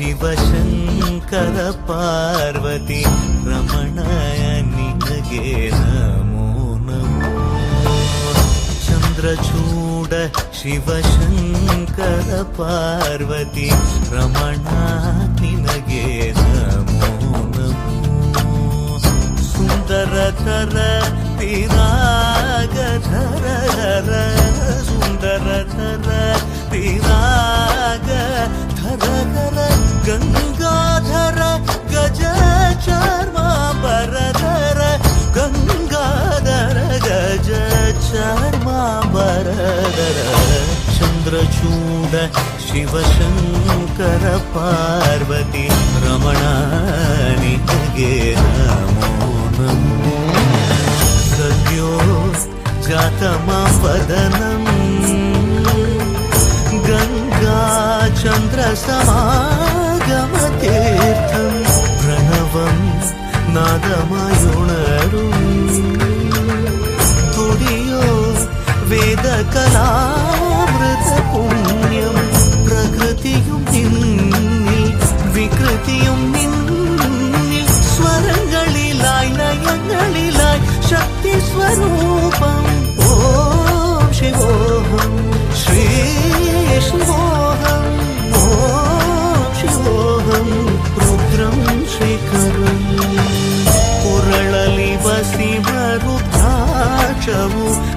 ಶಿವಶಂಕರ ಪಾರ್ವತಿ ರಮಣ ನಿನಗೆ ನಮೋ ನಮೋ. ಚಂದ್ರಚೂಡ ಶಿವಶಂಕರ ಪಾರ್ವತಿ ರಮಣ ನಿನಗೆ ನಮೋ ನಮೋ. ಸುಂದರತರ ಪಿರಾಗಧರ ಸುಂದರತರ ಪಿರಾಗಧರ ಗಂಗಾಧರ ಗಜ ಚರ್ಮಾಂಬರಧರ ಗಂಗಾಧರ ಗಜ ಚರ್ಮಾಂಬರಧರ. ಚಂದ್ರಚೂಡ ಶಿವಶಂಕರ ಪಾರ್ವತಿ ರಮಣ ನಿನಗೆ ನಮೋ ನಮೋ. ಸದ್ಯೋ ಜಾತಮಾಂ ವದನಂ ಗಂಗಾ ಚಂದ್ರ ಸಮಾಗಮತೀರ್ಥಂ ಪ್ರಣವಂ നാദമായുണരും തുടിയോ വേദകലാമൃത പുണ്യം. പ്രകൃതിയും നിന്നിൽ വികൃതിയും നിന്നിൽ സ്വരങ്ങളിലായി ലയങ്ങളിലായി ശക്തി സ്വരൂപം. ഓം ശിവോഹം ശ്രീ ശിവോഹം ഓം ശിവോഹം രുദ്രം ಶ್ರೀಕರಂ. ಕೊರಳಲಿ ವಸಿಮರುದ್ರಾಕ್ಷವು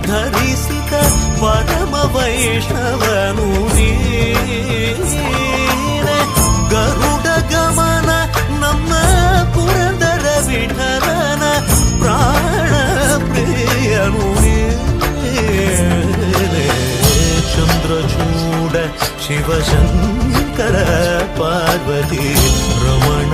ಧರಿಸಿದ ಪರಮ ವೈಷ್ಣವನು ನೀನೆ. ಗರುಡ ಗಮನ ನಮ್ಮ ಪುರಂದರ ವಿಠಲನ ಪ್ರಾಣ ಪ್ರಿಯನು ನೀನೆ. ಚಂದ್ರಚೂಡ ಶಿವಶಂಕರ ಪಾರ್ವತಿ ರಮಣ